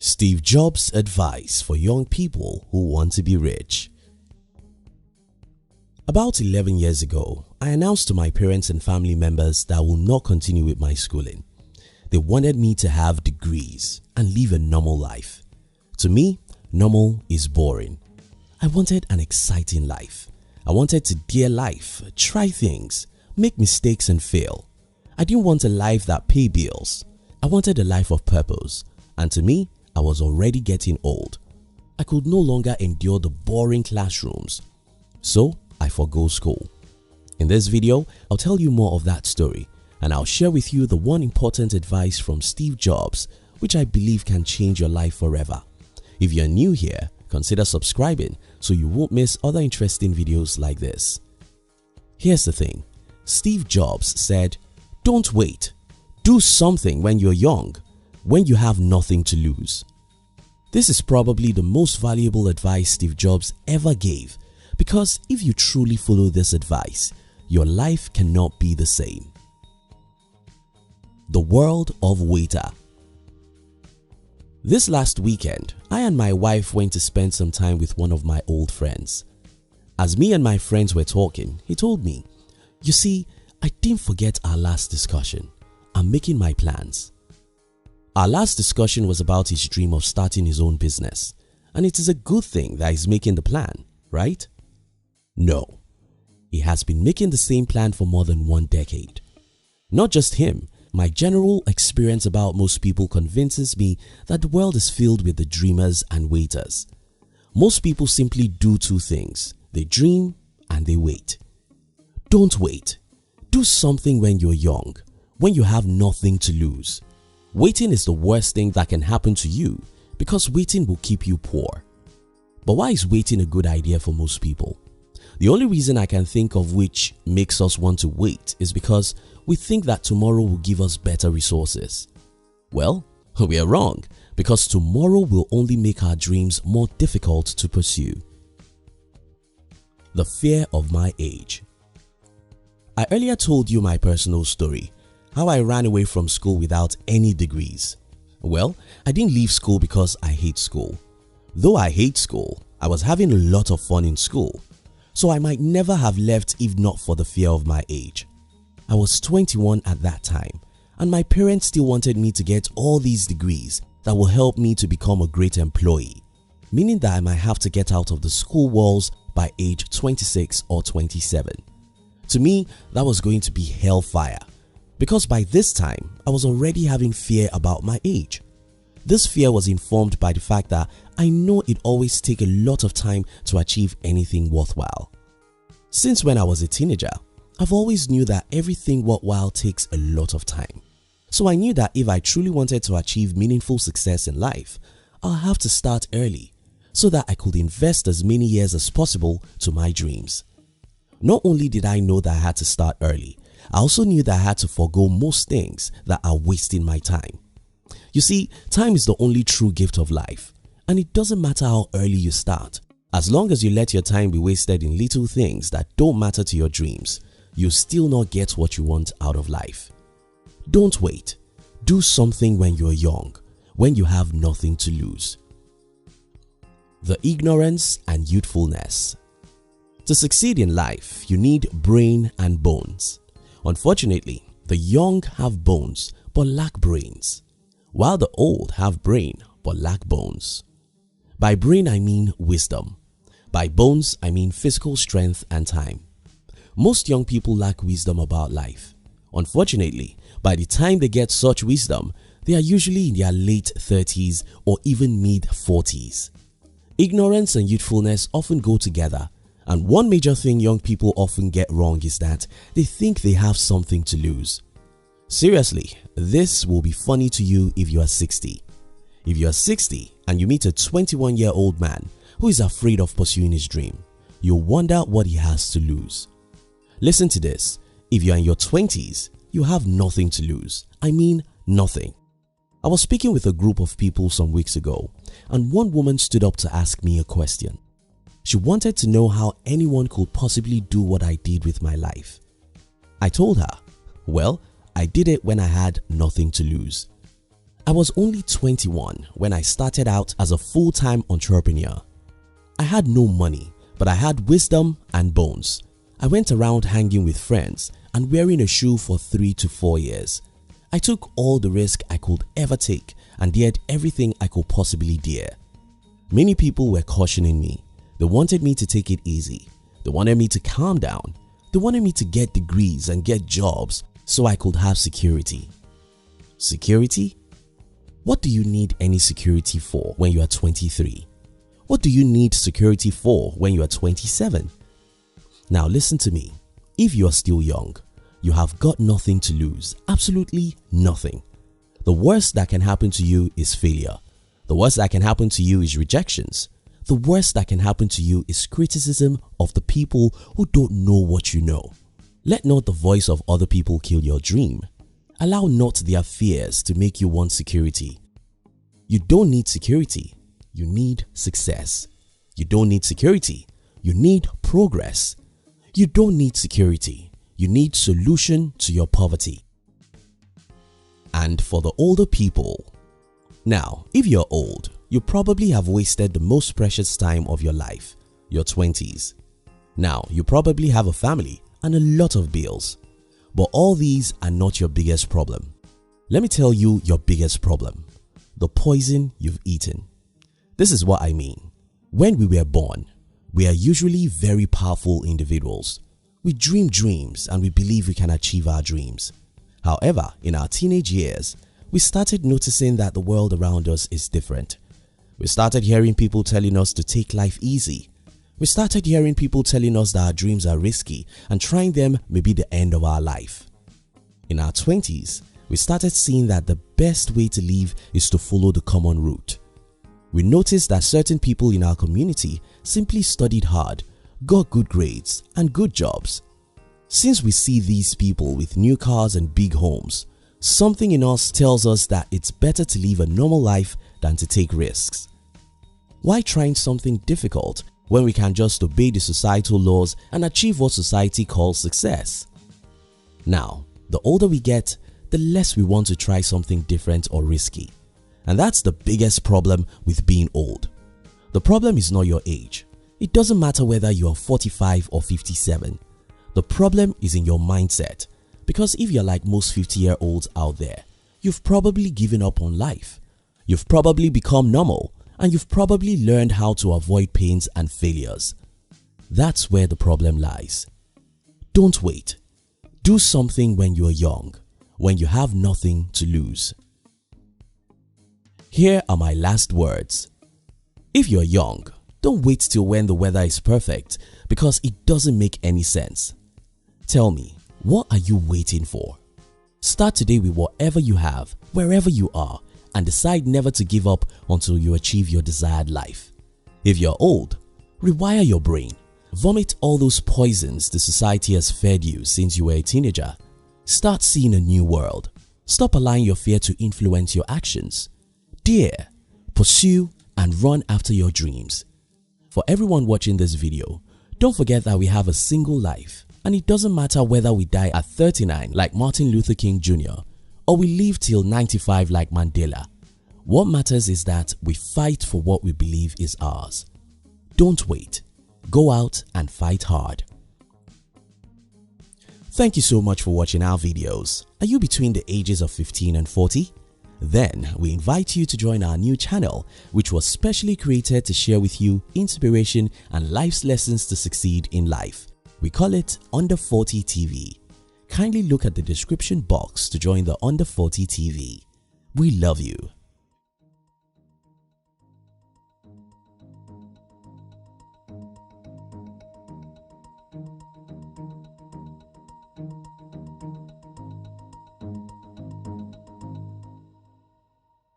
Steve Jobs' advice for young people who want to be rich. About 11 years ago, I announced to my parents and family members that I will not continue with my schooling. They wanted me to have degrees and live a normal life. To me, normal is boring. I wanted an exciting life. I wanted to dare life, try things, make mistakes and fail. I didn't want a life that paid bills. I wanted a life of purpose, and to me, I was already getting old. I could no longer endure the boring classrooms. So I forgo school. In this video, I'll tell you more of that story, and I'll share with you the one important advice from Steve Jobs which I believe can change your life forever. If you're new here, consider subscribing so you won't miss other interesting videos like this. Here's the thing. Steve Jobs said, "Don't wait. Do something when you're young, when you have nothing to lose." This is probably the most valuable advice Steve Jobs ever gave, because if you truly follow this advice, your life cannot be the same. The world of waiter. This last weekend, I and my wife went to spend some time with one of my old friends. As me and my friends were talking, he told me, "You see, I didn't forget our last discussion. I'm making my plans." Our last discussion was about his dream of starting his own business, and it is a good thing that he's making the plan, right? No, he has been making the same plan for more than 1 decade. Not just him, my general experience about most people convinces me that the world is filled with the dreamers and waiters. Most people simply do 2 things. They dream and they wait. Don't wait. Do something when you're young, when you have nothing to lose. Waiting is the worst thing that can happen to you because waiting will keep you poor. But why is waiting a good idea for most people? The only reason I can think of which makes us want to wait is because we think that tomorrow will give us better resources. Well, we are wrong, because tomorrow will only make our dreams more difficult to pursue. The fear of my age. I earlier told you my personal story, how I ran away from school without any degrees. Well, I didn't leave school because I hate school. Though I hate school, I was having a lot of fun in school, so I might never have left if not for the fear of my age. I was 21 at that time, and my parents still wanted me to get all these degrees that will help me to become a great employee, meaning that I might have to get out of the school walls by age 26 or 27. To me, that was going to be hellfire, because by this time, I was already having fear about my age. This fear was informed by the fact that I know it always takes a lot of time to achieve anything worthwhile. Since when I was a teenager, I've always knew that everything worthwhile takes a lot of time. So I knew that if I truly wanted to achieve meaningful success in life, I'll have to start early so that I could invest as many years as possible to my dreams. Not only did I know that I had to start early, I also knew that I had to forego most things that are wasting my time. You see, time is the only true gift of life, and it doesn't matter how early you start. As long as you let your time be wasted in little things that don't matter to your dreams, you'll still not get what you want out of life. Don't wait. Do something when you're young, when you have nothing to lose. The ignorance and youthfulness. To succeed in life, you need brain and bones. Unfortunately, the young have bones but lack brains, while the old have brain but lack bones. By brain I mean wisdom. By bones I mean physical strength and time. Most young people lack wisdom about life. Unfortunately, by the time they get such wisdom, they are usually in their late 30s or even mid 40s. Ignorance and youthfulness often go together, and one major thing young people often get wrong is that they think they have something to lose. Seriously, this will be funny to you if you are 60. If you are 60 and you meet a 21-year-old man who is afraid of pursuing his dream, you'll wonder what he has to lose. Listen to this. If you are in your 20s, you have nothing to lose. I mean nothing. I was speaking with a group of people some weeks ago, and one woman stood up to ask me a question. She wanted to know how anyone could possibly do what I did with my life. I told her, well, I did it when I had nothing to lose. I was only 21 when I started out as a full-time entrepreneur. I had no money, but I had wisdom and bones. I went around hanging with friends and wearing a shoe for 3 to 4 years. I took all the risk I could ever take and dared everything I could possibly dare. Many people were cautioning me. They wanted me to take it easy. They wanted me to calm down. They wanted me to get degrees and get jobs so I could have security. Security? What do you need any security for when you are 23? What do you need security for when you are 27? Now listen to me. If you are still young, you have got nothing to lose, absolutely nothing. The worst that can happen to you is failure. The worst that can happen to you is rejections. The worst that can happen to you is criticism of the people who don't know what you know. Let not the voice of other people kill your dream. Allow not their fears to make you want security. You don't need security, you need success. You don't need security, you need progress. You don't need security, you need solution to your poverty. And for the older people, now if you're old, you probably have wasted the most precious time of your life, your 20s. Now you probably have a family and a lot of bills. But all these are not your biggest problem. Let me tell you your biggest problem: the poison you've eaten. This is what I mean. When we were born, we are usually very powerful individuals. We dream dreams and we believe we can achieve our dreams. However, in our teenage years, we started noticing that the world around us is different. We started hearing people telling us to take life easy. We started hearing people telling us that our dreams are risky and trying them may be the end of our life. In our 20s, we started seeing that the best way to live is to follow the common route. We noticed that certain people in our community simply studied hard, got good grades and good jobs. Since we see these people with new cars and big homes, something in us tells us that it's better to live a normal life than to take risks. Why trying something difficult when we can just obey the societal laws and achieve what society calls success? Now, the older we get, the less we want to try something different or risky. And that's the biggest problem with being old. The problem is not your age. It doesn't matter whether you are 45 or 57. The problem is in your mindset. Because if you're like most 50-year-olds out there, you've probably given up on life. You've probably become normal. And you've probably learned how to avoid pains and failures. That's where the problem lies. Don't wait. Do something when you're young, when you have nothing to lose. Here are my last words. If you're young, don't wait till when the weather is perfect, because it doesn't make any sense. Tell me, what are you waiting for? Start today with whatever you have, wherever you are, and decide never to give up until you achieve your desired life. If you're old, rewire your brain. Vomit all those poisons the society has fed you since you were a teenager. Start seeing a new world. Stop allowing your fear to influence your actions. Dare, pursue, and run after your dreams. For everyone watching this video, don't forget that we have a single life, and it doesn't matter whether we die at 39 like Martin Luther King Jr. or we live till 95 like Mandela. What matters is that we fight for what we believe is ours. Don't wait. Go out and fight hard. Thank you so much for watching our videos. Are you between the ages of 15 and 40? Then we invite you to join our new channel, which was specially created to share with you inspiration and life's lessons to succeed in life. We call it Under 40 TV. Kindly look at the description box to join the Under 40 TV. We love you.